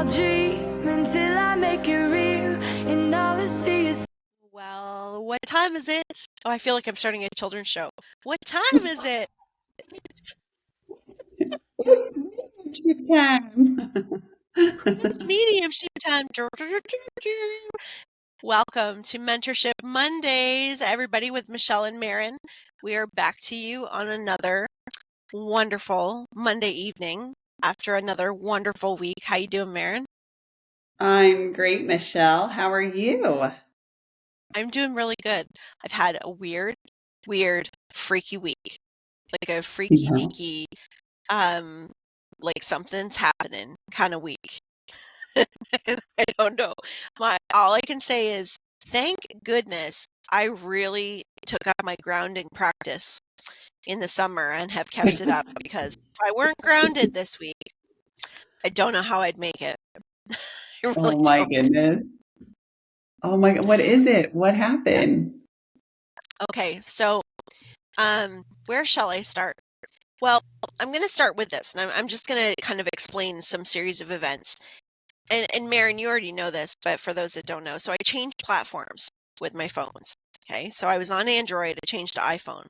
I'll dream until I make it real, and all I see is. Well, what time is it? Oh, I feel like I'm starting a children's show. What time is it? It's mediumship time. It's mediumship time. Welcome to Mentorship Mondays, everybody, with Michelle and Maren. We are back to you on another wonderful Monday evening after another wonderful week. How you doing, Maren? I'm great, Michelle. How are you? I'm doing really good. I've had a weird, freaky week. Like a freaky deaky, like something's happening kind of week. I don't know. All I can say is thank goodness I really took up my grounding practice in the summer and have kept it up, because if I weren't grounded this week, I don't know how I'd make it. I really Oh my goodness. Oh my God. What is it? What happened? Okay, so where shall I start? Well, I'm going to start with this, and I'm just going to kind of explain some series of events. And Maren, you already know this, but for those that don't know, so I changed platforms with my phones. Okay, so I was on Android, I changed to iPhone.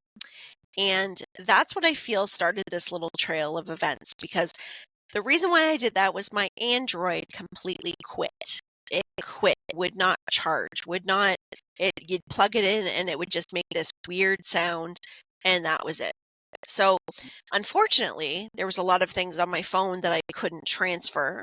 And that's what I feel started this little trail of events, because the reason why I did that was my Android completely quit. It quit, would not charge, you'd plug it in and it would just make this weird sound, and that was it. So unfortunately, there was a lot of things on my phone that I couldn't transfer.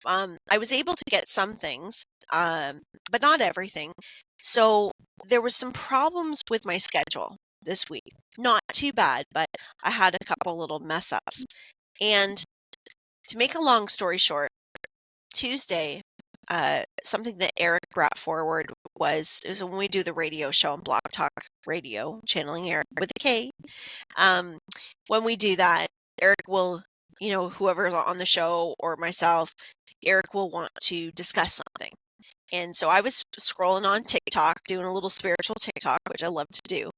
I was able to get some things, but not everything. So there was some problems with my schedule this week. Not too bad, but I had a couple little mess ups. And to make a long story short, Tuesday, something that Eric brought forward was when we do the radio show on Blog Talk Radio, channeling Eric with a K. When we do that, Eric will, whoever's on the show or myself, Eric will want to discuss something. And so I was scrolling on TikTok, doing a little spiritual TikTok, which I love to do.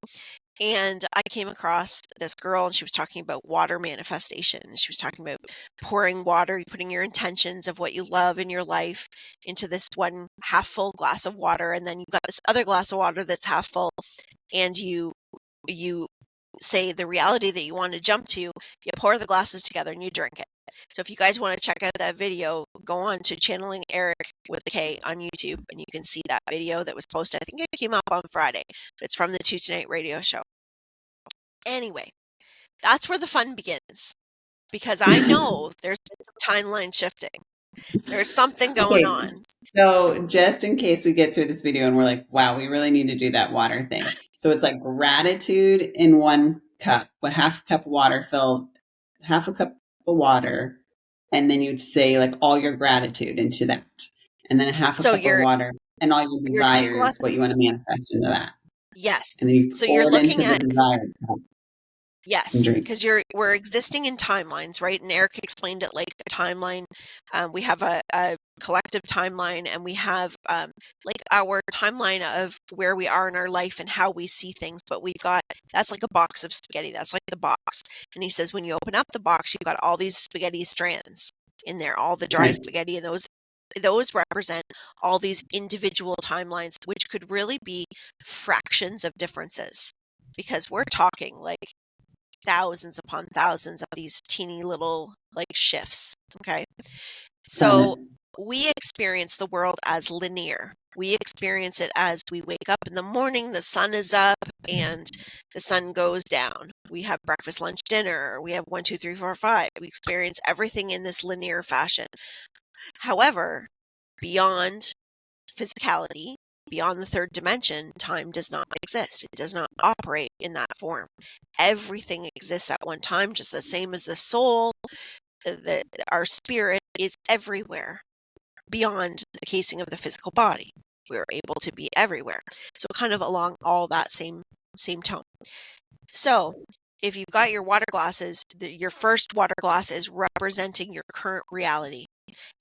And I came across this girl, and she was talking about water manifestation. She was talking about pouring water, putting your intentions of what you love in your life into this one half full glass of water. And then you've got this other glass of water that's half full, and you say the reality that you want to jump to, you pour the glasses together and you drink it. So if you guys want to check out that video, go on to Channeling Eric with a K on YouTube, and you can see that video that was posted. I think it came up on Friday, but it's from the Two Tonight radio show. Anyway, that's where the fun begins, because I know there's some timeline shifting. There's something going on. So just in case we get through this video and we're like, wow, we really need to do that water thing. So it's like gratitude in one cup, with half a cup of water filled, half a cup of water. And then you'd say like all your gratitude into that. And then a half a cup of water and all your desires, what you want to manifest into that. Yes. And then you so you're looking at the desired cup. Yes, because we're existing in timelines, right? And Eric explained it like a timeline. We have a collective timeline, and we have like our timeline of where we are in our life and how we see things. But that's like a box of spaghetti. That's like the box. And he says when you open up the box, you've got all these spaghetti strands in there, all the dry spaghetti, and those represent all these individual timelines, which could really be fractions of differences, because we're talking like thousands upon thousands of these teeny little like shifts. Okay. So we experience the world as linear. We experience it as we wake up in the morning, the sun is up and the sun goes down. We have breakfast, lunch, dinner. We have 1, 2, 3, 4, 5. We experience everything in this linear fashion. However, beyond physicality, beyond the third dimension, time does not exist. It does not operate in that form. Everything exists at one time, just the same as the soul. Our spirit is everywhere beyond the casing of the physical body. We're able to be everywhere. So kind of along all that same tone. So if you've got your water glasses, your first water glass is representing your current reality.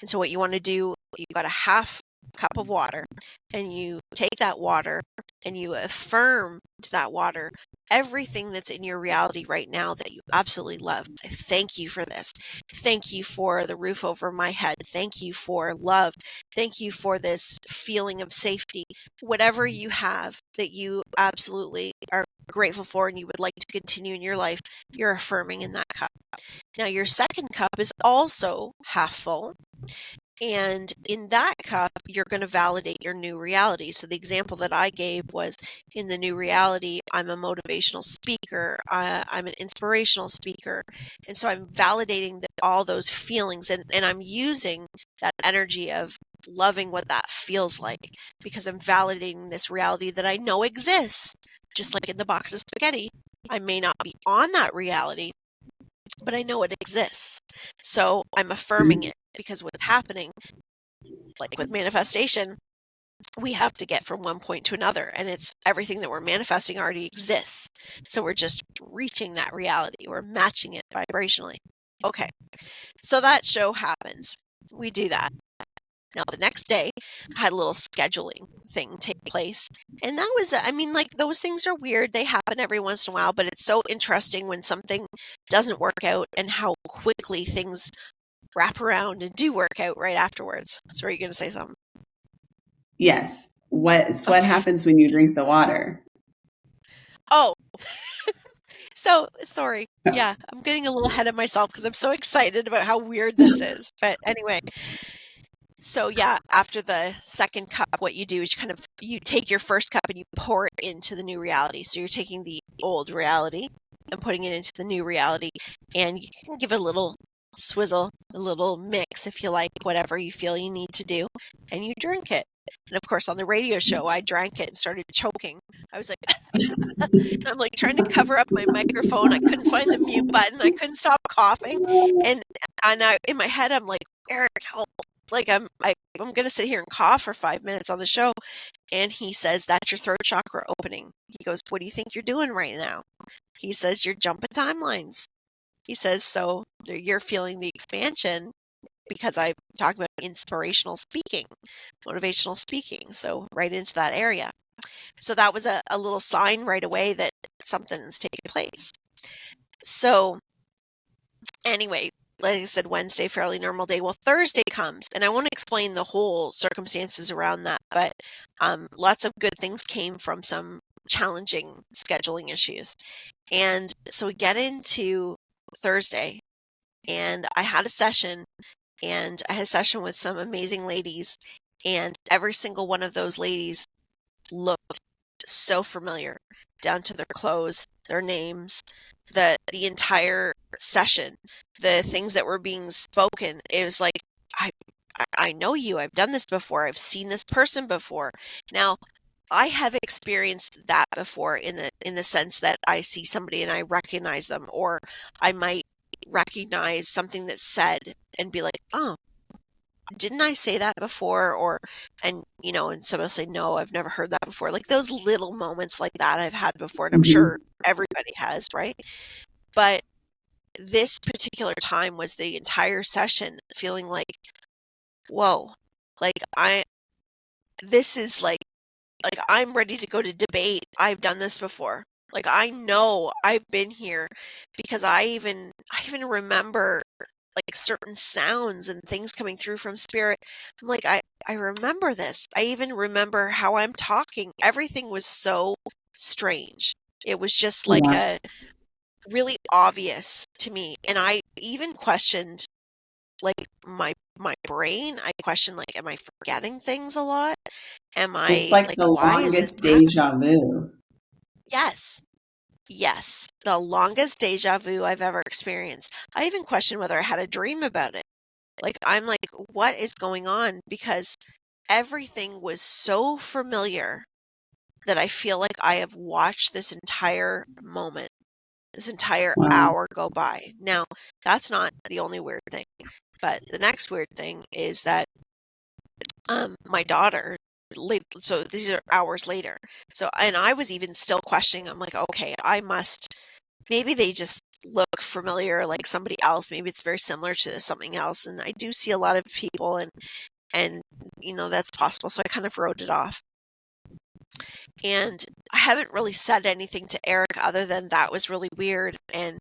And so what you want to do, you've got a half cup of water, and you take that water and you affirm to that water everything that's in your reality right now that you absolutely love. Thank you for this. Thank you for the roof over my head. Thank you for love. Thank you for this feeling of safety. Whatever you have that you absolutely are grateful for and you would like to continue in your life, you're affirming in that cup. Now, your second cup is also half full. And in that cup, you're going to validate your new reality. So the example that I gave was in the new reality, I'm a motivational speaker. I'm an inspirational speaker. And so I'm validating all those feelings and I'm using that energy of loving what that feels like because I'm validating this reality that I know exists. Just like in the box of spaghetti, I may not be on that reality, but I know it exists. So I'm affirming it because what's happening, like with manifestation, we have to get from one point to another, and it's everything that we're manifesting already exists. So we're just reaching that reality. We're matching it vibrationally. Okay. So that show happens. We do that. Now, the next day, I had a little scheduling thing take place. And that was, I mean, like, those things are weird. They happen every once in a while, but it's so interesting when something doesn't work out and how quickly things wrap around and do work out right afterwards. So, are you going to say something? Yes. What happens when you drink the water? Oh, so sorry. Yeah, I'm getting a little ahead of myself because I'm so excited about how weird this is. But anyway. So yeah, after the second cup, what you do is you take your first cup and you pour it into the new reality. So you're taking the old reality and putting it into the new reality, and you can give it a little swizzle, a little mix if you like, whatever you feel you need to do, and you drink it. And of course, on the radio show, I drank it and started choking. I was like, I'm like trying to cover up my microphone. I couldn't find the mute button. I couldn't stop coughing, and in my head, I'm like, Eric, help. Like I'm going to sit here and cough for 5 minutes on the show. And he says, that's your throat chakra opening. He goes, what do you think you're doing right now? He says, you're jumping timelines. He says, so you're feeling the expansion because I talked about inspirational speaking, motivational speaking. So right into that area. So that was a little sign right away that something's taking place. So anyway, like I said, Wednesday, fairly normal day. Well, Thursday comes, and I won't explain the whole circumstances around that, but lots of good things came from some challenging scheduling issues. And so we get into Thursday, and I had a session, with some amazing ladies, and every single one of those ladies looked so familiar, down to their clothes, their names, the entire session, the things that were being spoken. It was like, I know you. I've done this before. I've seen this person before. Now, I have experienced that before in the sense that I see somebody and I recognize them, or I might recognize something that's said and be like, oh, didn't I say that before? And somebody will say, no, I've never heard that before. Like those little moments like that I've had before, and I'm sure everybody has, right? But this particular time was the entire session feeling like, whoa, like this is like I'm ready to go to debate. I've done this before. Like I know I've been here because I even remember like certain sounds and things coming through from spirit. I'm like, I remember this. I even remember how I'm talking. Everything was so strange. It was just like a really obvious to me. And I even questioned like my brain. I questioned like, am I forgetting things a lot? It's like the why is this longest deja vu. Yes, the longest deja vu I've ever experienced. I even questioned whether I had a dream about it. Like, I'm like, what is going on? Because everything was so familiar that I feel like I have watched this entire moment, this entire hour go by. Now, that's not the only weird thing. But the next weird thing is that my daughter, so these are hours later. So, and I was even still questioning. I'm like, okay, maybe they just look familiar like somebody else. Maybe it's very similar to something else. And I do see a lot of people, and And, that's possible. So I kind of wrote it off. And I haven't really said anything to Eric other than that was really weird. And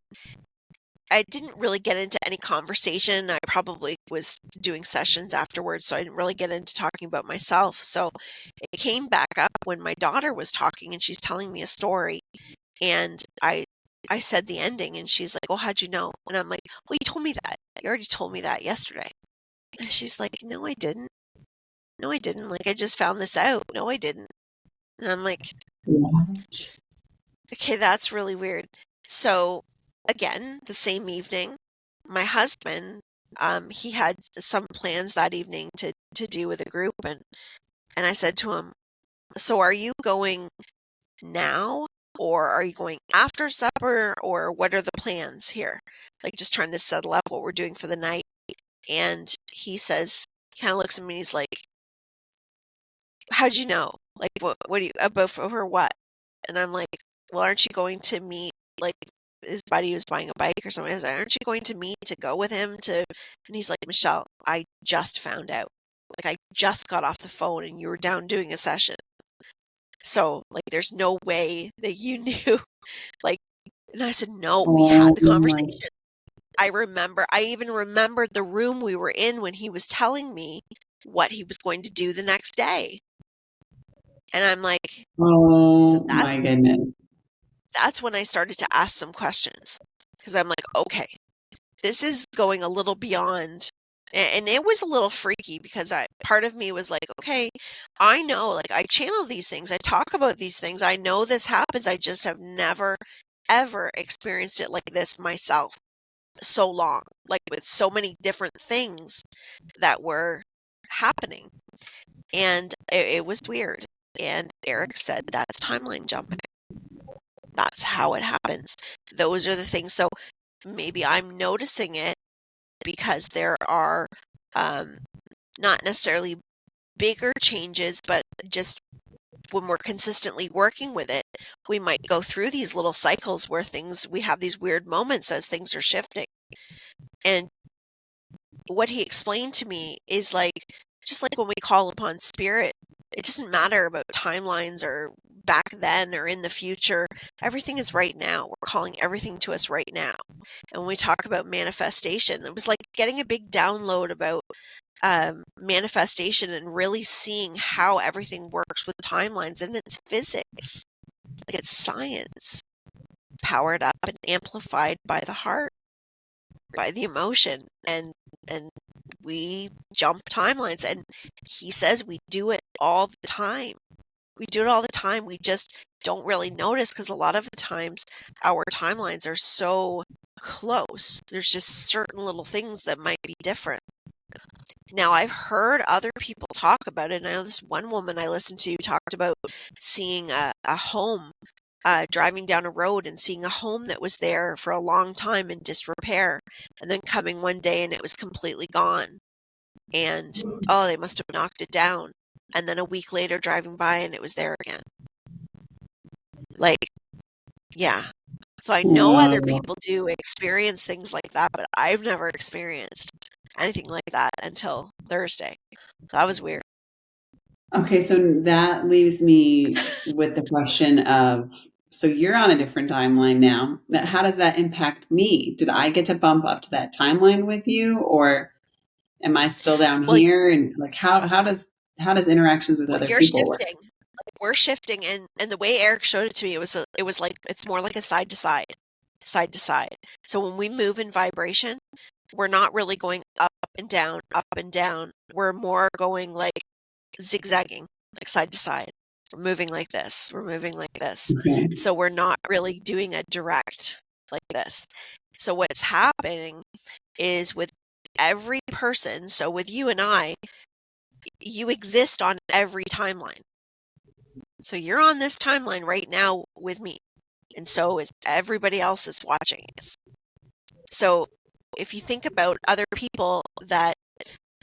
I didn't really get into any conversation. I probably was doing sessions afterwards, so I didn't really get into talking about myself. So it came back up when my daughter was talking and she's telling me a story. And I said the ending and she's like, "Oh, how'd you know?" And I'm like, "Well, you told me that. You already told me that yesterday." And she's like, "No, I didn't. No, I didn't. Like, I just found this out. No, I didn't." And I'm like, What? okay, that's really weird. So again, the same evening, my husband, he had some plans that evening to do with a group, and I said to him, "So are you going now, or are you going after supper, or what are the plans here?" Like, just trying to settle up what we're doing for the night. And he says, kind of looks at me, and he's like, "How'd you know? Like, what do you about for what?" And I'm like, "Well, aren't you going to meet, like, his buddy was buying a bike or something?" I was like, "Aren't you going to meet to go with him to?" And he's like, "Michelle, I just found out. Like, I just got off the phone and you were down doing a session. So, like, there's no way that you knew." Like, and I said, "No, we had Oh the my. conversation." I even remembered the room we were in when he was telling me what he was going to do the next day. And I'm like, so Oh my goodness. that's when I started to ask some questions, because I'm like, okay, this is going a little beyond. And it was a little freaky because part of me was like, okay, I know, like, I channel these things, I talk about these things, I know this happens. I just have never, ever experienced it like this myself so long, like with so many different things that were happening. And it was weird. And Eric said, that's timeline jumping. That's how it happens. Those are the things. So maybe I'm noticing it because there are not necessarily bigger changes, but just when we're consistently working with it, we might go through these little cycles where we have these weird moments as things are shifting. And what he explained to me is like, just like when we call upon spirit, it doesn't matter about timelines or back then or in the future. Everything is right now. We're calling everything to us right now. And when we talk about manifestation, it was like getting a big download about manifestation and really seeing how everything works with timelines. And it's physics, like, it's science, powered up and amplified by the heart, by the emotion, and we jump timelines. And he says we do it all the time. We do it all the time. We just don't really notice because a lot of the times our timelines are so close. There's just certain little things that might be different. Now, I've heard other people talk about it. And I know this one woman I listened to talked about seeing a home, driving down a road and seeing a home that was there for a long time in disrepair, and then coming one day and it was completely gone. And, oh, they must have knocked it down. And then a week later driving by and it was there again. Like, yeah. So I know other Wow. people do experience things like that, but I've never experienced anything like that until Thursday. That was weird. Okay, so that leaves me with the question of, so you're on a different timeline now. How does that impact me? Did I get to bump up to that timeline with you, or am I still down Well, here? And like, how does interactions with other you're people work? shifting. We're shifting, and the way Eric showed it to me, it was like, it's more like a side to side, side to side. So when we move in vibration, we're not really going up and down, up and down. We're more going like zigzagging, like side to side. We're moving like this. We're moving like this. Okay. So we're not really doing a direct like this. So what's happening is with every person, so with you and I, you exist on every timeline. So you're on this timeline right now with me. And so is everybody else is watching us. So if you think about other people that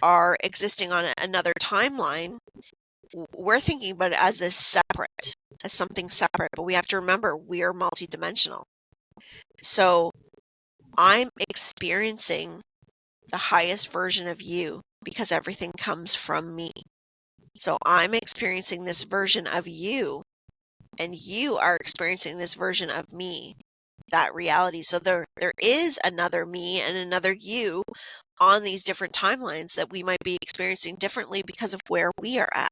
are existing on another timeline, we're thinking about it as this separate, as something separate. But we have to remember we are multidimensional. So I'm experiencing the highest version of you, because everything comes from me. So I'm experiencing this version of you, and you are experiencing this version of me, that reality. So there is another me and another you on these different timelines that we might be experiencing differently because of where we are at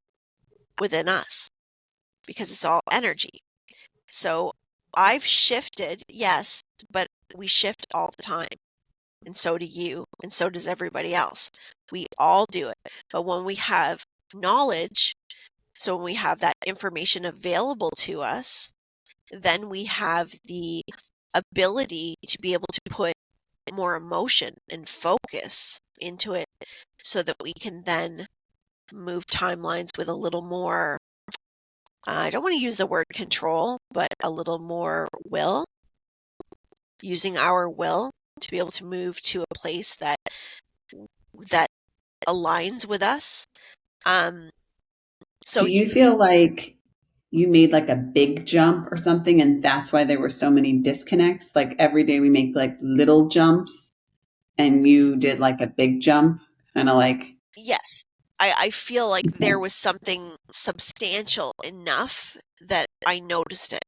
within us, because it's all energy. So I've shifted, yes, but we shift all the time. And so do you, and so does everybody else. We all do it. But when we have knowledge, so when we have that information available to us, then we have the ability to be able to put more emotion and focus into it so that we can then move timelines with a little more, I don't want to use the word control, but a little more will, using our will to be able to move to a place that aligns with us. So do you feel like you made like a big jump or something, and that's why there were so many disconnects? Like every day we make like little jumps, and you did like a big jump, kind of like. yes, I feel like Okay. there was something substantial enough that I noticed it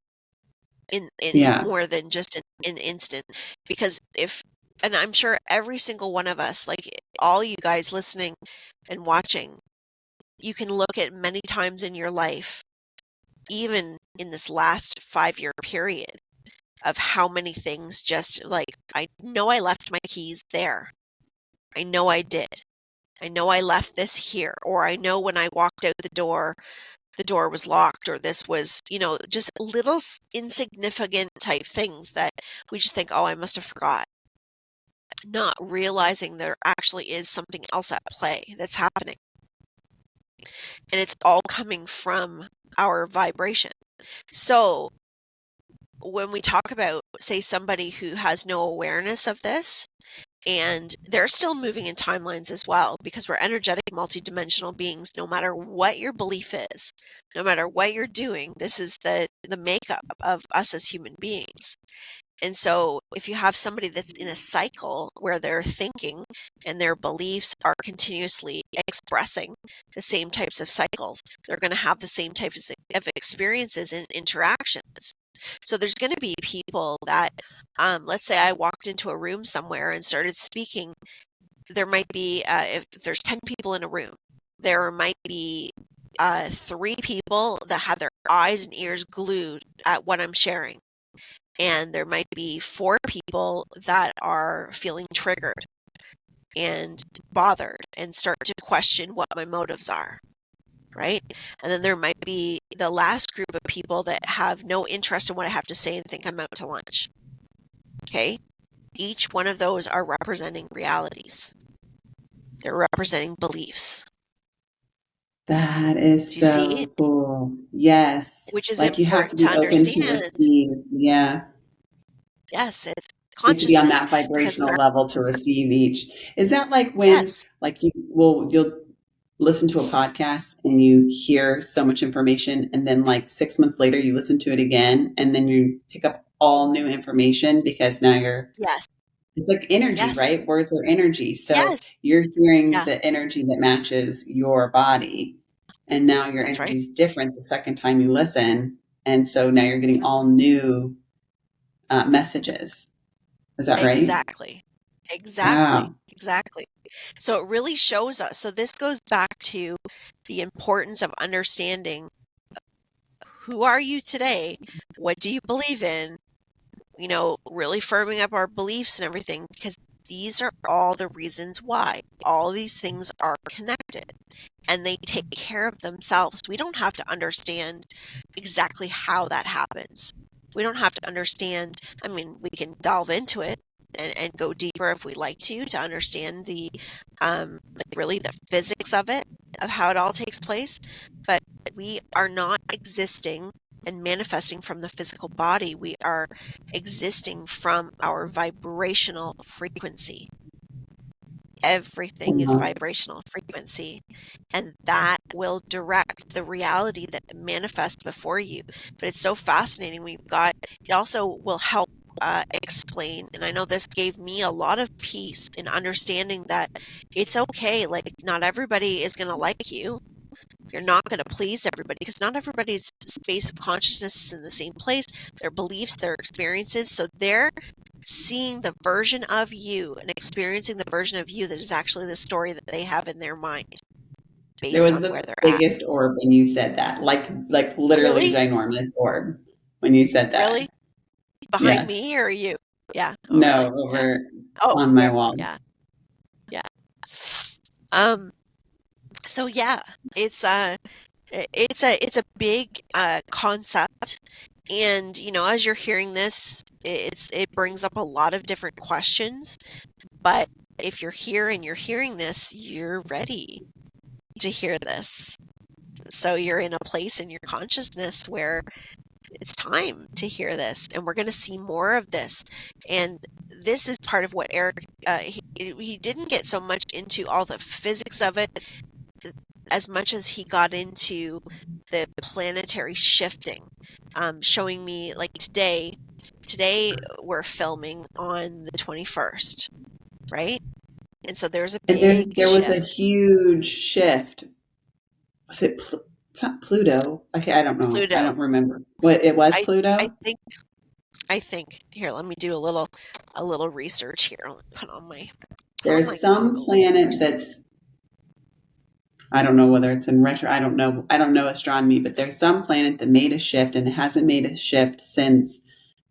in Yeah. more than just an instant. Because and I'm sure every single one of us, like all you guys listening and watching, you can look at many times in your life, even in this last 5-year period, of how many things just like, I know I left my keys there. I know I did. I know I left this here. Or I know when I walked out the door was locked, or this was, just little insignificant type things that we just think, oh, I must have forgot. Not realizing there actually is something else at play that's happening. And it's all coming from our vibration. So when we talk about, say, somebody who has no awareness of this, and they're still moving in timelines as well, because we're energetic, multidimensional beings, no matter what your belief is, no matter what you're doing, this is the makeup of us as human beings. And so if you have somebody that's in a cycle where their thinking and their beliefs are continuously expressing the same types of cycles, they're going to have the same types of experiences and interactions. So there's going to be people that, let's say I walked into a room somewhere and started speaking. There might be, if there's 10 people in a room, there might be 3 people that have their eyes and ears glued at what I'm sharing. And there might be 4 people that are feeling triggered and bothered and start to question what my motives are, right? And then there might be the last group of people that have no interest in what I have to say and think I'm out to lunch. Okay? Each one of those are representing realities. They're representing beliefs. That is Do you see? so cool. Yes. Which is Like you have to important to be open to understand. receive. Yeah. Yes, it's You have to be on consciousness. that vibrational level to receive each. Is that like when, Yes. like you'll listen to a podcast and you hear so much information, and then like 6 months later you listen to it again, and then you pick up all new information because now Yes. it's like energy, Yes. right? Words are energy. So Yes. you're hearing Yeah. the energy that matches your body. And now your That's right. energy is different the second time you listen. And so now you're getting all new messages. Is that right? Exactly. Wow. Exactly. So it really shows us. So this goes back to the importance of understanding, who are you today? What do you believe in? Really firming up our beliefs and everything, because these are all the reasons why all these things are connected, and they take care of themselves. We don't have to understand exactly how that happens. We don't have to understand. I mean, we can delve into it and go deeper if we like to understand the really the physics of it, of how it all takes place. But we are not existing and manifesting from the physical body. We are existing from our vibrational frequency. Everything is Wow. vibrational frequency, and that will direct the reality that manifests before you. But it's so fascinating. It also will help explain, and I know this gave me a lot of peace in understanding that it's okay. Like, not everybody is going to like you. You're not going to please everybody, because not everybody's space of consciousness is in the same place. Their beliefs, their experiences. So they're seeing the version of you and experiencing the version of you that is actually the story that they have in their mind There based was on the where they're at. biggest orb when you said that, like literally Really? ginormous orb when you said that. Really? Behind Yes. me or you? Yeah. Oh, No, really? Yeah. over Oh, on my there. wall. Yeah. Yeah. Um, so yeah, it's it's a big concept, and as you're hearing this, it brings up a lot of different questions. But if you're here and you're hearing this, you're ready to hear this. So you're in a place in your consciousness where it's time to hear this, and we're going to see more of this. And this is part of what Eric, he didn't get so much into all the physics of it as much as he got into the planetary shifting, showing me, like, today we're filming on the 21st, right? And so there's a And big there was a shift. huge shift. Was it? It's not Pluto. Okay, I don't know. I Pluto. don't remember. What it was? I Pluto. think here, let me do a little research here. Let me put on my There's some goggles planet first. that's, I don't know whether it's in retro. I don't know. I don't know astronomy, but there's some planet that made a shift, and it hasn't made a shift since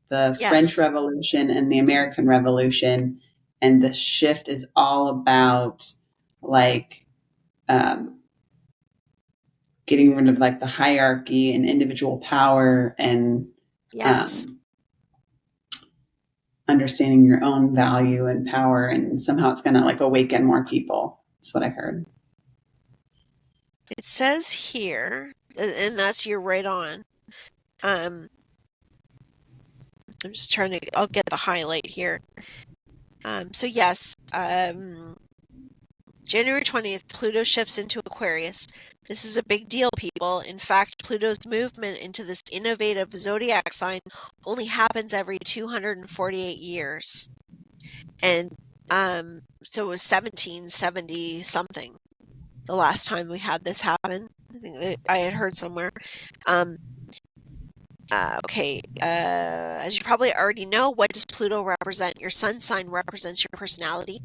the French Yes. Revolution and the American Revolution. And the shift is all about, like, um, getting rid of, like, the hierarchy and individual power, and Yes. um, understanding your own value and power. And somehow it's going to, like, awaken more people. That's what I heard. It says here, and that's, you're right on. I'm just trying to, I'll get the highlight here. So yes, January 20th, Pluto shifts into Aquarius. This is a big deal, people. In fact, Pluto's movement into this innovative zodiac sign only happens every 248 years. And so it was 1770 something the last time we had this happen. I think that I had heard somewhere. Okay, as you probably already know, what does Pluto represent? Your sun sign represents your personality.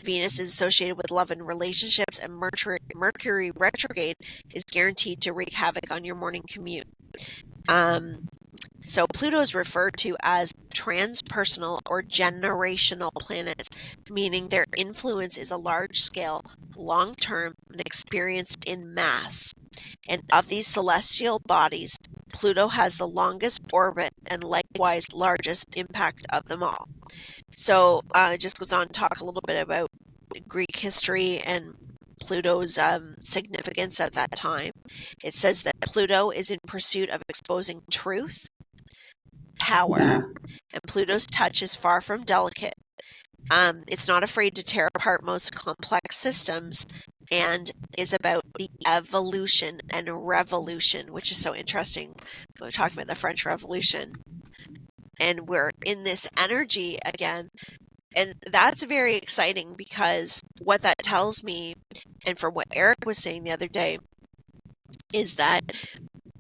Venus is associated with love and relationships, and Mercury retrograde is guaranteed to wreak havoc on your morning commute. So Pluto is referred to as transpersonal or generational planets, meaning their influence is a large-scale, long-term, and experienced in mass. And of these celestial bodies, Pluto has the longest orbit and likewise largest impact of them all. So it just goes on to talk a little bit about Greek history and Pluto's significance at that time. It says that Pluto is in pursuit of exposing truth, power, Yeah. and Pluto's touch is far from delicate. It's not afraid to tear apart most complex systems, and is about the evolution and revolution, which is so interesting. We're talking about the French Revolution, and we're in this energy again. And that's very exciting, because what that tells me, and from what Eric was saying the other day, is that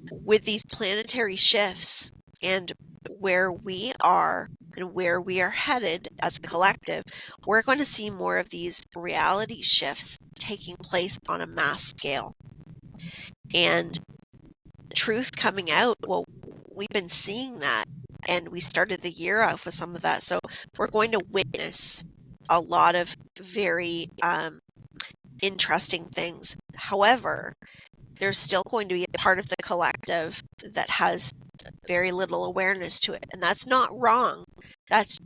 with these planetary shifts and where we are and where we are headed as a collective, we're going to see more of these reality shifts taking place on a mass scale. And truth coming out, well, we've been seeing that, and we started the year off with some of that. So we're going to witness a lot of very interesting things. However, there's still going to be a part of the collective that has very little awareness to it, and that's not wrong. That's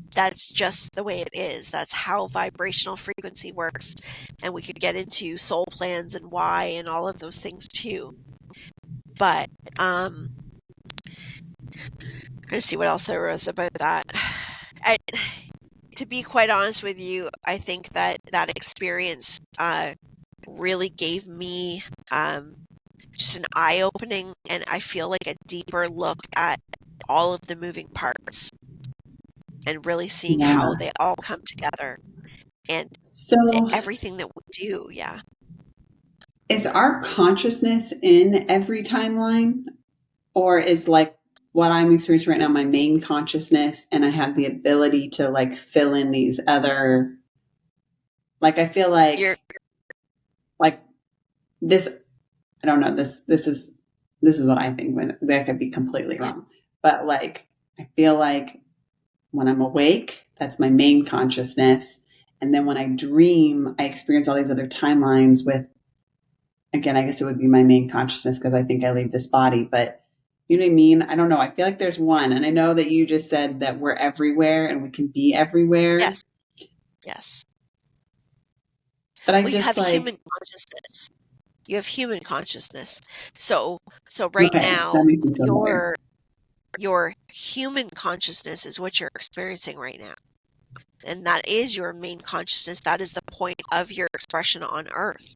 just the way it is. That's how vibrational frequency works, and we could get into soul plans and why and all of those things too. But I'm gonna see what else there was about that. To be quite honest with you, I think that experience really gave me just an eye-opening, and I feel like a deeper look at all of the moving parts. and really seeing Yeah. how they all come together and So everything that we do. Yeah. is our consciousness in every timeline, or is like what I'm experiencing right now my main consciousness, and I have the ability to like fill in these other, like I feel You're like this, I don't know, this is what I think, when that could be completely yeah. wrong. But like I feel like when I'm awake, that's my main consciousness. And then when I dream, I experience all these other timelines with, again, I guess it would be my main consciousness because I think I leave this body. But you know what I mean? I don't know. I feel like there's one. And I know that you just said that we're everywhere and we can be everywhere. Yes. Yes. But I Well, you just have like, human consciousness. You have human consciousness. So right okay, that now, makes me feel better. your human consciousness is what you're experiencing right now. And that is your main consciousness. That is the point of your expression on Earth,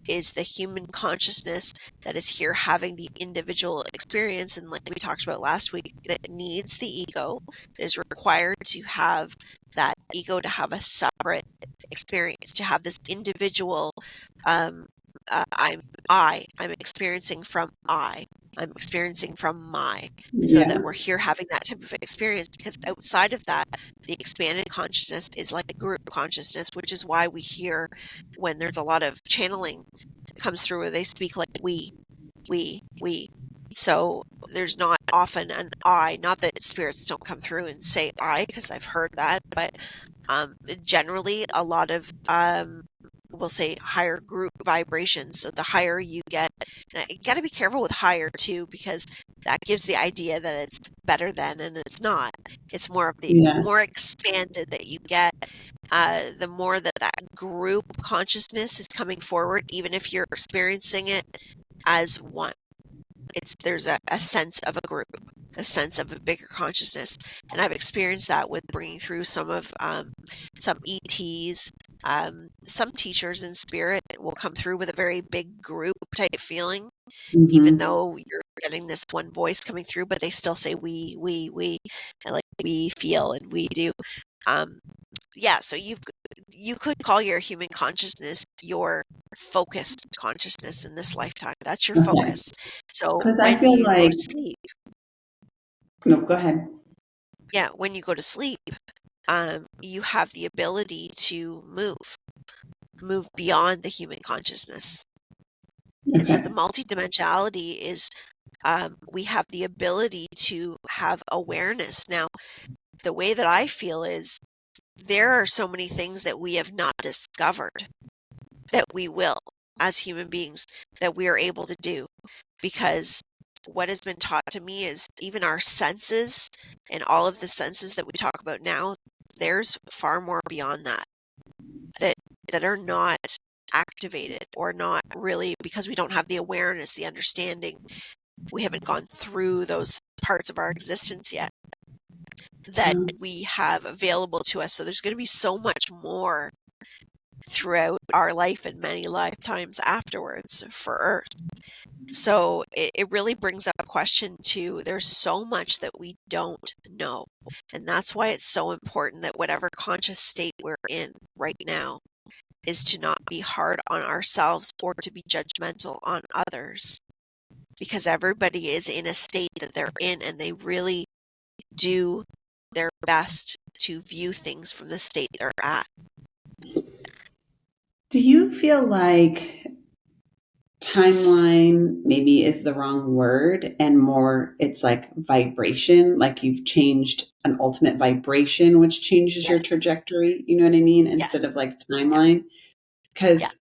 is the human consciousness that is here having the individual experience. And like we talked about last week, that needs the ego, is required to have that ego to have a separate experience, to have this individual, um, I'm experiencing from I'm experiencing from my, so Yeah. that we're here having that type of experience, because outside of that, the expanded consciousness is like a group consciousness, which is why we hear when there's a lot of channeling that comes through where they speak like we. So there's not often an I, not that spirits don't come through and say I, because I've heard that, but generally a lot of we'll say higher group vibrations. So the higher you get, and you got to be careful with higher too, because that gives the idea that it's better than, and it's not. It's more of the Yeah. more expanded that you get, the more that group consciousness is coming forward, even if you're experiencing it as one. There's a sense of a group, a sense of a bigger consciousness, and I've experienced that with bringing through some of some ETs. Some teachers in spirit will come through with a very big group type feeling, even Mm-hmm. though you're getting this one voice coming through, but they still say we, and like we feel and we do. Yeah, so you could call your human consciousness your focused consciousness in this lifetime. That's your Okay. focus. So Because I when feel you go like, to sleep, no, go ahead. yeah, when you go to sleep, you have the ability to move beyond the human consciousness. And so Okay. the multidimensionality is, we have the ability to have awareness. Now, the way that I feel is there are so many things that we have not discovered that we will, as human beings, that we are able to do, because what has been taught to me is even our senses and all of the senses that we talk about now, there's far more beyond that that are not activated, or not really, because we don't have the awareness, the understanding. We haven't gone through those parts of our existence yet that we have available to us. So there's going to be so much more throughout our life and many lifetimes afterwards for Earth. So it really brings up a question too. There's so much that we don't know. And that's why it's so important that whatever conscious state we're in right now is to not be hard on ourselves or to be judgmental on others. Because everybody is in a state that they're in, and they really do their best to view things from the state they're at. Do you feel like timeline maybe is the wrong word, and more it's like vibration, like you've changed an ultimate vibration which changes your Yes. trajectory, you know what I mean, Yes. instead of like Yeah. timeline? Yeah. Because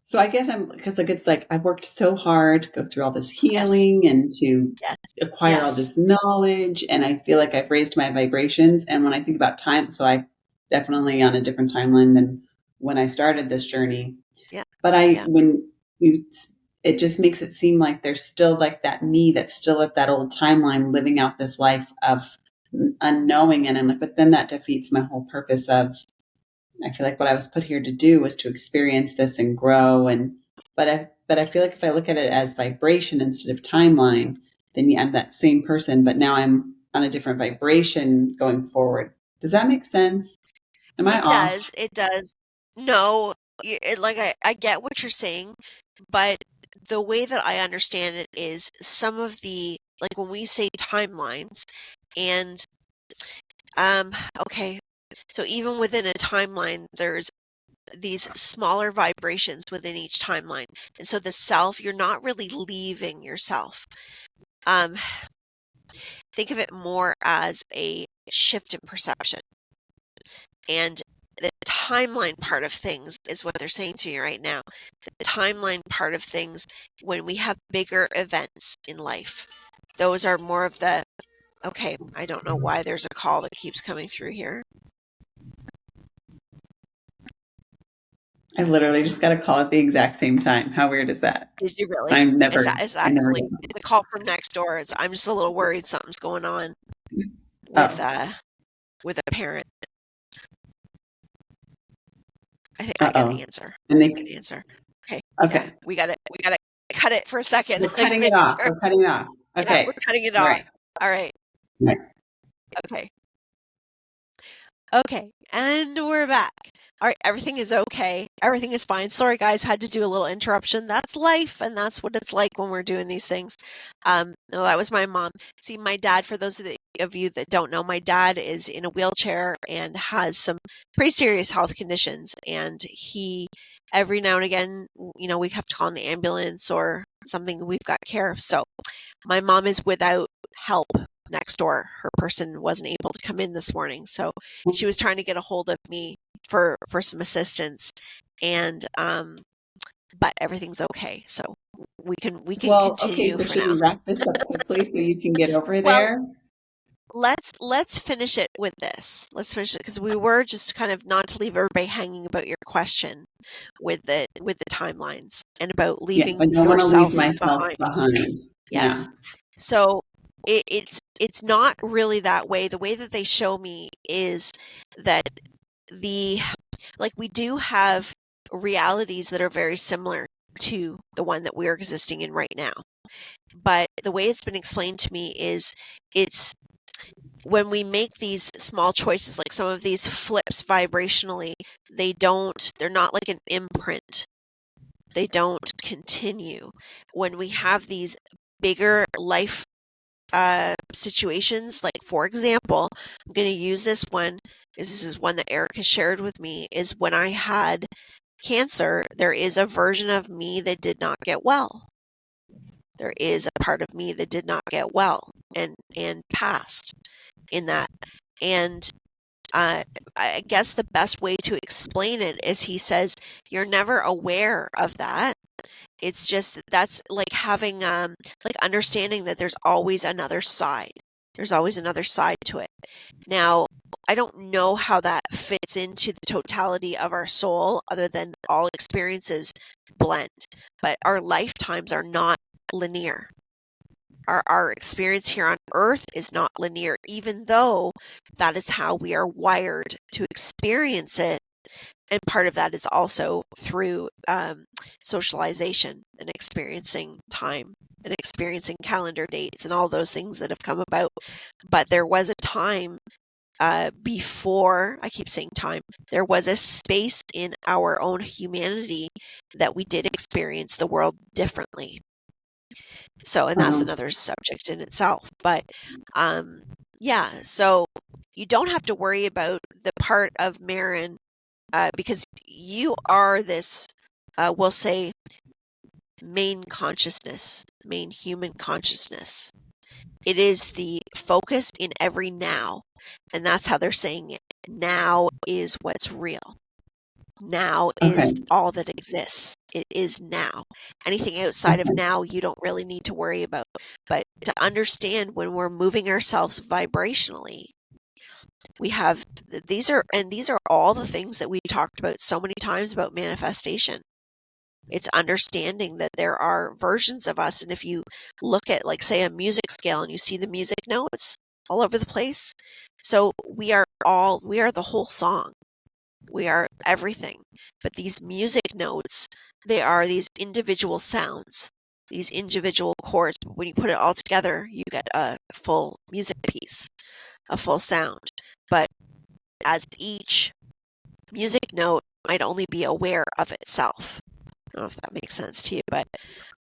so I guess because like it's like I've worked so hard to go through all this Yes. healing and to Yes. acquire all Yes. this knowledge, and I feel like I've raised my vibrations. And when I think about time, so I definitely on a different timeline than when I started this journey. Yeah. But Yeah. when you, it just makes it seem like there's still like that me that's still at that old timeline living out this life of unknowing. And I'm like, but then that defeats my whole purpose of, I feel like what I was put here to do was to experience this and grow. And, but I feel like if I look at it as vibration instead of timeline, then yeah, I'm that same person, but now I'm on a different vibration going forward. Does that make sense? Am I off? It does. No, I get what you're saying, but the way that I understand it is some of the, like when we say timelines and, okay, so even within a timeline, there's these smaller vibrations within each timeline. And so the self, you're not really leaving yourself. Think of it more as a shift in perception. And the timeline part of things is what they're saying to you right now. The timeline part of things, when we have bigger events in life, those are more of the, okay, I don't know why there's a call that keeps coming through here. I literally just got a call at the exact same time. How weird is that? Did you really? I've never, It's I never actually get it's a call from next door. I'm just a little worried something's going on that. with a parent. I think I get an answer. And I get an answer. Okay. Okay. Yeah, we got to cut it for a second. We're cutting it off. We're cutting it off. Okay. Yeah, we're cutting it off. All right. Right. Okay. Okay, and we're back. All right, everything is okay. Everything is fine. Sorry, guys, had to do a little interruption. That's life, and that's what it's like when we're doing these things. No, that was my mom. See, my dad, for those of you that don't know, my dad is in a wheelchair and has some pretty serious health conditions, and he, every now and again, we have to call an ambulance or something. We've got care of. So my mom is without help next door. Her person wasn't able to come in this morning, so she was trying to get a hold of me for some assistance, and but everything's okay, so we can continue. Okay, so for should now. we wrap this up quickly so you can get over Well, there? Let's finish it with this. Let's finish it because we were just kind of, not to leave everybody hanging about your question with the timelines and about leaving Yes, I don't want to yourself leave myself behind. Yes. Yeah. So it's not really that way. The way that they show me is that we do have realities that are very similar to the one that we're existing in right now. But the way it's been explained to me is it's when we make these small choices, like some of these flips vibrationally, they're not like an imprint. They don't continue. When we have these bigger life situations, like for example, I'm going to use this one, because this is one that Eric has shared with me, is when I had cancer, there is a version of me that did not get well. There is a part of me that did not get well and passed in that. And I guess the best way to explain it is, he says, you're never aware of that. It's just, that's like having, like understanding that there's always another side. There's always another side to it. Now, I don't know how that fits into the totality of our soul, other than all experiences blend, but our lifetimes are not linear. Our experience here on Earth is not linear, even though that is how we are wired to experience it. And part of that is also through socialization and experiencing time and experiencing calendar dates and all those things that have come about. But there was a time before, I keep saying time, there was a space in our own humanity that we did experience the world differently. So, and that's another subject in itself. But yeah, so you don't have to worry about the part of Maren, because you are this, we'll say, main consciousness, main human consciousness. It is the focus in every now, and that's how they're saying it. Now is what's real. Now is all that exists. It is now. Anything outside of now, you don't really need to worry about. But to understand, when we're moving ourselves vibrationally, we have these are all the things that we talked about so many times about manifestation. It's understanding that there are versions of us, and if you look at, like, say, a music scale, and you see the music notes all over the place, so we are the whole song. We are everything. But these music notes, they are these individual sounds. these individual chords. But when you put it all together, you get a full music piece, a full sound. But as each music note might only be aware of itself. I don't know if that makes sense to you, but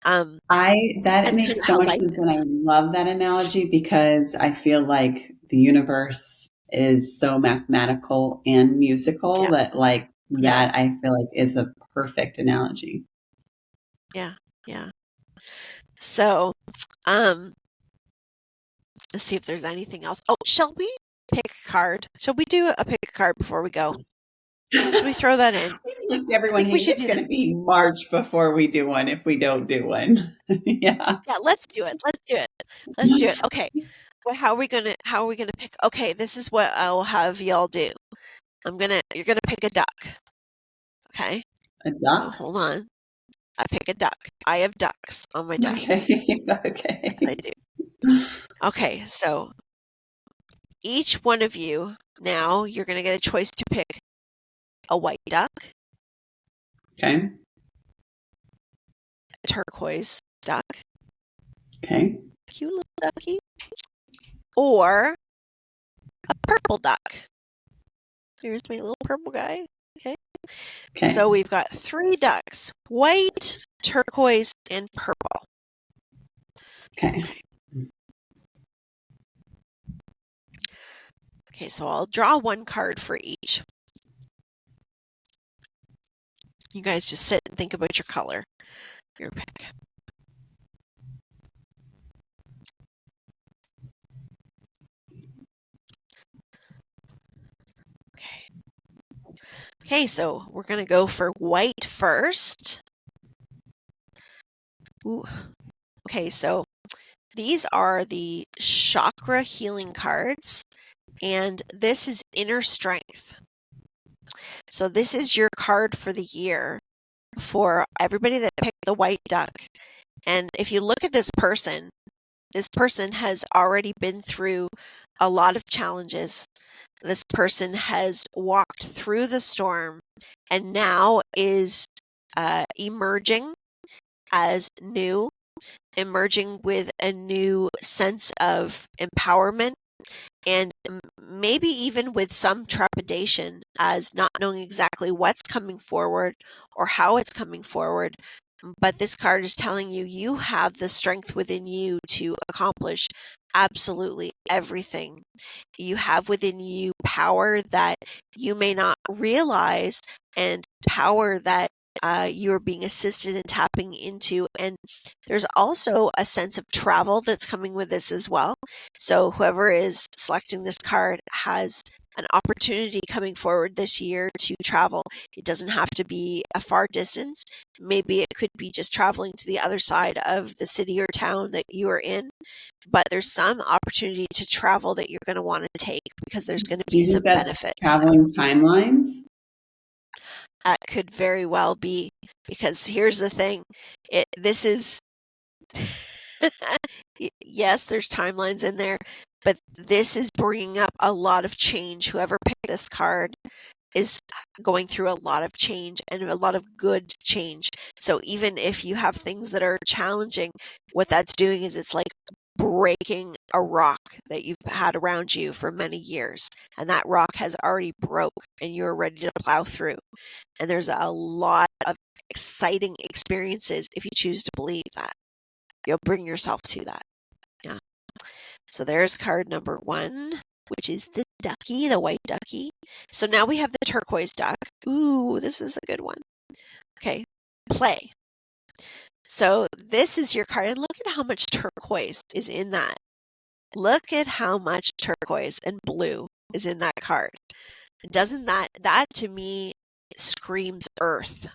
That that's kind makes of so how much life sense, and is. I love that analogy because I feel like the universe is so mathematical and musical Yeah, that yeah, that I feel like is a perfect analogy. yeah, yeah. So, um, let's see if there's anything else. Oh, shall we pick a card? Shall we do a pick a card before we go? Should we throw that in? Like I everyone, think we hey, should it's do going that. to be March before we do one if we don't do one. Yeah. Yeah, let's do it. Let's do it. Let's do it. Okay. Well, how are we gonna pick? Okay, this is what I'll have y'all do. You're gonna pick a duck. Okay. A Oh, duck? hold on. I pick a duck. I have ducks on my desk. Okay. Yes, I Okay. do. Okay, so each one of you now you're gonna get a choice to pick a white duck, Okay. a turquoise duck, Okay. cute little ducky, or a purple duck. Here's my little purple guy. Okay. Okay. So we've got 3 ducks: white, turquoise, and purple. Okay. Okay. Okay, so I'll draw 1 card for each. You guys just sit and think about your color, your pick. Okay. Okay, so we're going to go for white first. Ooh. Okay, so these are the chakra healing cards, and this is inner strength. So this is your card for the year for everybody that picked the white duck. And if you look at this person has already been through a lot of challenges. This person has walked through the storm and now is emerging as new, emerging with a new sense of empowerment, and maybe even with some trepidation as not knowing exactly what's coming forward or how it's coming forward. But this card is telling you you have the strength within you to accomplish absolutely everything. You have within you power that you may not realize, and power that you are being assisted in tapping into. And there's also a sense of travel that's coming with this as well. So whoever is selecting this card has an opportunity coming forward this year to travel. It doesn't have to be a far distance. Maybe it could be just traveling to the other side of the city or town that you are in. But there's some opportunity to travel that you're going to want to take because there's going to Do be you think some that's benefit to that. traveling timelines? Could very well be, because here's the thing. This is yes, there's timelines in there, but this is bringing up a lot of change. Whoever picked this card is going through a lot of change, and a lot of good change. So even if you have things that are challenging, what that's doing is it's like breaking a rock that you've had around you for many years, and that rock has already broke and you're ready to plow through. And there's a lot of exciting experiences if you choose to believe that. You'll bring yourself to that. Yeah. So there's card number 1, which is the ducky, the white ducky. So now we have the turquoise duck. Ooh, this is a good one. Okay, play. So this is your card, and look at how much turquoise is in that. Look at how much turquoise and blue is in that card. Doesn't that to me screams earth?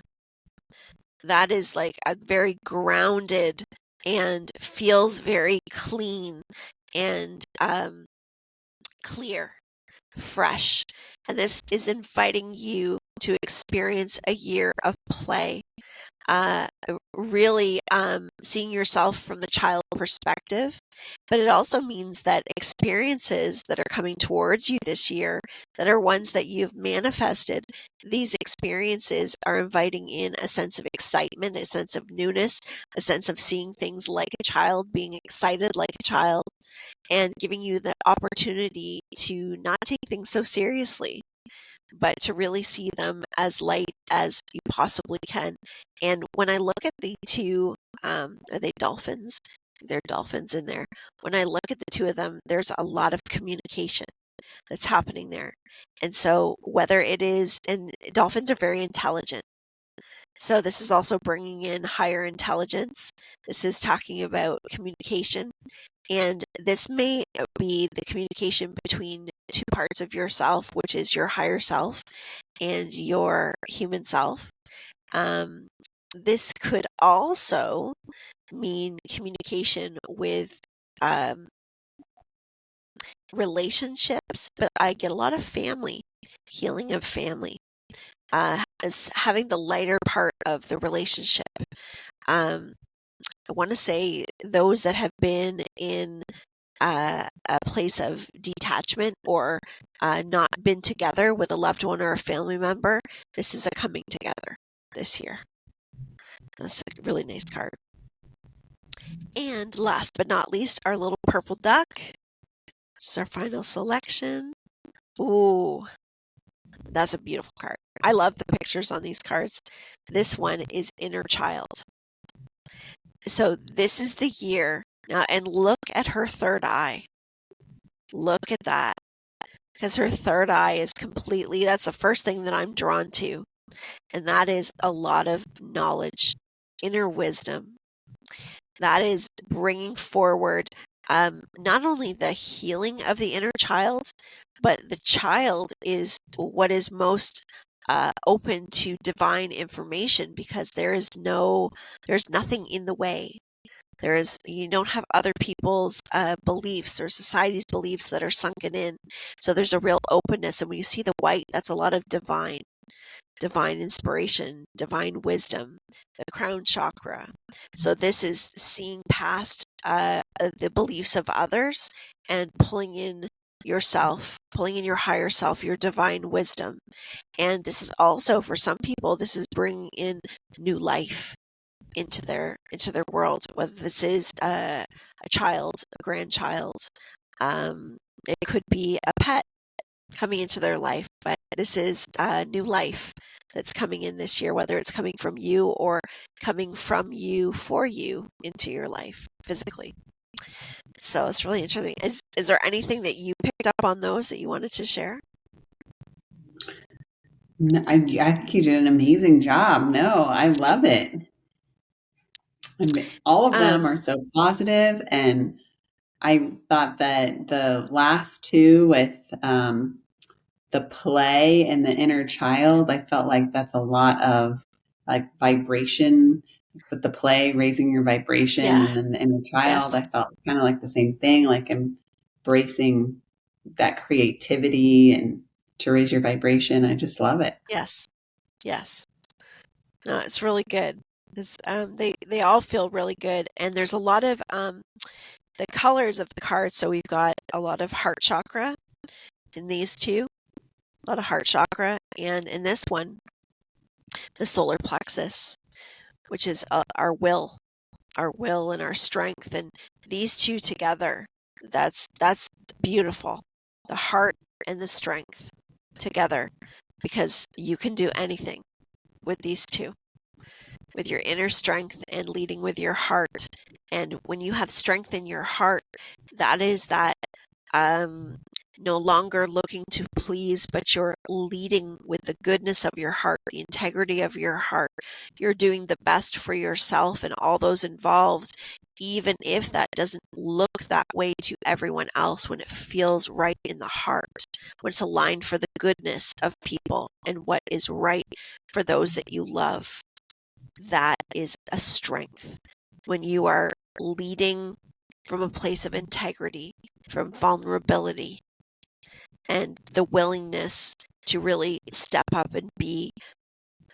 That is like a very grounded and feels very clean and clear, fresh. And this is inviting you to experience a year of play, uh, really seeing yourself from the child perspective. But it also means that experiences that are coming towards you this year, that are ones that you've manifested, these experiences are inviting in a sense of excitement, a sense of newness, a sense of seeing things like a child, being excited like a child, and giving you the opportunity to not take things so seriously, but to really see them as light as you possibly can. And when I look at the two, are they dolphins? They're dolphins in there. When I look at the two of them, there's a lot of communication that's happening there. And so whether it is, and dolphins are very intelligent. So this is also bringing in higher intelligence. This is talking about communication. And this may be the communication between two parts of yourself, which is your higher self and your human self. This could also mean communication with relationships, but I get a lot of family, healing of family, as having the lighter part of the relationship. I want to say those that have been in a place of detachment or not been together with a loved one or a family member, this is a coming together this year. That's a really nice card. And last but not least, our little purple duck. This is our final selection. Ooh, that's a beautiful card. I love the pictures on these cards. This one is Inner Child. So this is the year. Now, and look at her third eye. Look at that. Because her third eye is completely, that's the first thing that I'm drawn to. And that is a lot of knowledge, inner wisdom. That is bringing forward not only the healing of the inner child, but the child is what is most open to divine information, because there's nothing in the way. You don't have other people's beliefs or society's beliefs that are sunken in. So there's a real openness. And when you see the white, that's a lot of divine inspiration, divine wisdom, the crown chakra. So this is seeing past the beliefs of others and pulling in yourself, pulling in your higher self, your divine wisdom. And this is also, for some people, this is bringing in new life into their world, whether this is a child, a grandchild, it could be a pet coming into their life, but this is a new life that's coming in this year, whether it's coming from you or coming from you for you into your life physically. So it's really interesting. Is there anything that you picked up on those that you wanted to share? I think you did an amazing job. No, I love it. All of them are so positive, and I thought that the last two with the play and the inner child, I felt like that's a lot of like vibration with the play, raising your vibration, Yeah. and then the inner child, Yes. I felt kind of like the same thing, like embracing that creativity and to raise your vibration. I just love it. Yes. No, it's really good. It's, they all feel really good, and there's a lot of the colors of the cards. So we've got a lot of heart chakra in these two, a lot of heart chakra, and in this one, the solar plexus, which is our will and our strength. And these two together, that's beautiful. The heart and the strength together, because you can do anything with these two, with your inner strength and leading with your heart. And when you have strength in your heart, that is that no longer looking to please, but you're leading with the goodness of your heart, the integrity of your heart. You're doing the best for yourself and all those involved, even if that doesn't look that way to everyone else, when it feels right in the heart, when it's aligned for the goodness of people and what is right for those that you love. That is a strength. When you are leading from a place of integrity, from vulnerability, and the willingness to really step up and be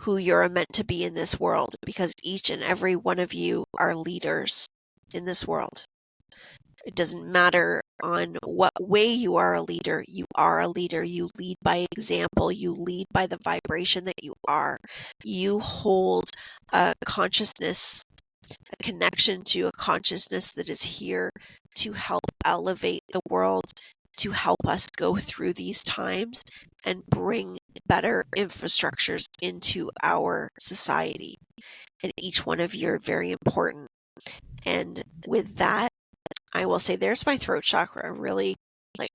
who you're meant to be in this world, because each and every one of you are leaders in this world. It doesn't matter on what way you are a leader. You are a leader. You lead by example. You lead by the vibration that you are. You hold a consciousness, a connection to a consciousness that is here to help elevate the world, to help us go through these times and bring better infrastructures into our society. And each one of you are very important. And with that, I will say there's my throat chakra. Really, like,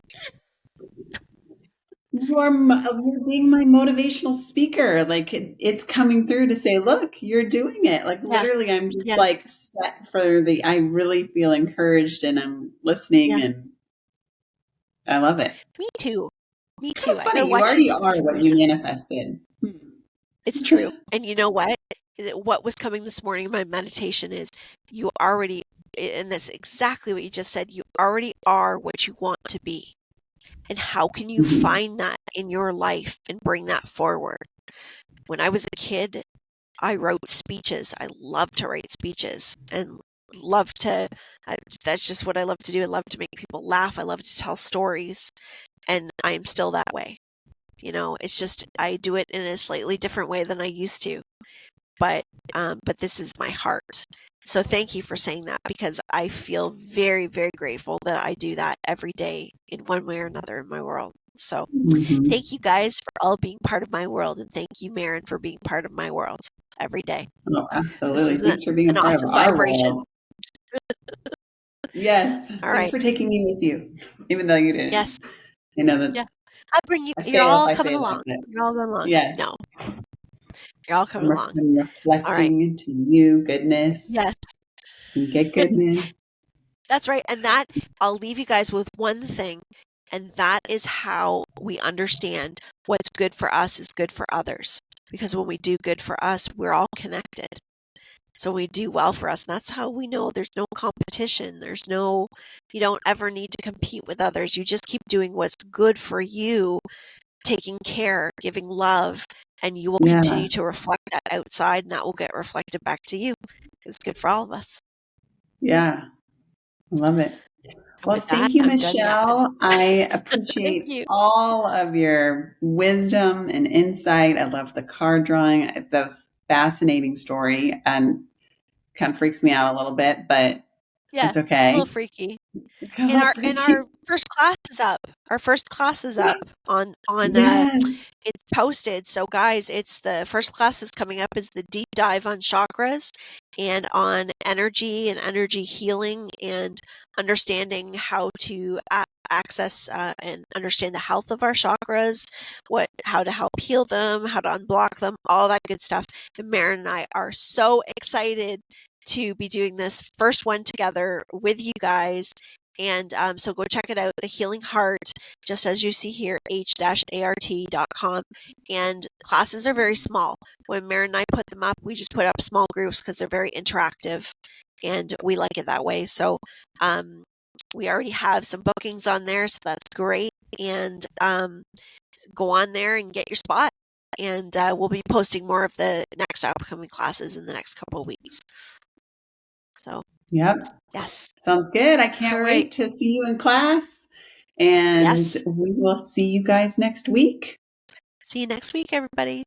You're being my motivational speaker. Like it's coming through to say, look, you're doing it. Like yeah, literally, I'm just yeah, like set for I really feel encouraged and I'm listening yeah. and I love it. Me too. Me Kind too. of I gotta funny. You watch already these are what you recently. manifested. It's true. And you know what? What was coming this morning in my meditation is you already, and that's exactly what you just said, you already are what you want to be. And how can you Mhm. find that in your life and bring that forward? When I was a kid, I wrote speeches. I love to write speeches and love to, that's just what I love to do. I love to make people laugh. I love to tell stories. And I'm still that way. You know, it's just I do it in a slightly different way than I used to. But this is my heart. So thank you for saying that, because I feel very, very grateful that I do that every day in one way or another in my world. So Mhm. thank you guys for all being part of my world, and thank you, Maren, for being part of my world every day. Oh, This absolutely. is Thanks for being a an part of awesome our vibration. world. Yes. All Thanks right. for taking me with you, even though you didn't. Yes. I know that Yeah. I'll bring you. I You're fail if all I coming say that, along. but You're all going along. yes, No, you're all coming along. I'm All right. reflecting to you goodness Yes. and get goodness. That's right. And that, I'll leave you guys with one thing, and that is how we understand what's good for us is good for others. Because when we do good for us, we're all connected. So we do well for us. And that's how we know there's no competition. You don't ever need to compete with others. You just keep doing what's good for you, taking care, giving love, and you will Yeah, continue to reflect that outside, and that will get reflected back to you. It's good for all of us. yeah, I love it. And Well, with that, thank you, I'm done yapping. Michelle. I Thank appreciate you. all of your wisdom and insight. I love the card drawing. That was a fascinating story and kind of freaks me out a little bit, but Yeah, it's a little okay. freaky. It's a And little our freaky. first class is up. Our first class is up on Yes. it's posted. So guys, it's the first class is coming up is the deep dive on chakras and on energy and energy healing and understanding how to access and understand the health of our chakras, how to help heal them, how to unblock them, all that good stuff. And Maren and I are so excited to be doing this first one together with you guys. And so go check it out, The Healing Heart, just as you see here, h-art.com. And classes are very small. When Maren and I put them up, we just put up small groups because they're very interactive, and we like it that way. So we already have some bookings on there, so that's great. And go on there and get your spot. And we'll be posting more of the next upcoming classes in the next couple of weeks. So, Yep. yes. Sounds good. I All can't right. wait to see you in class. And Yes. we will see you guys next week. See you next week, everybody.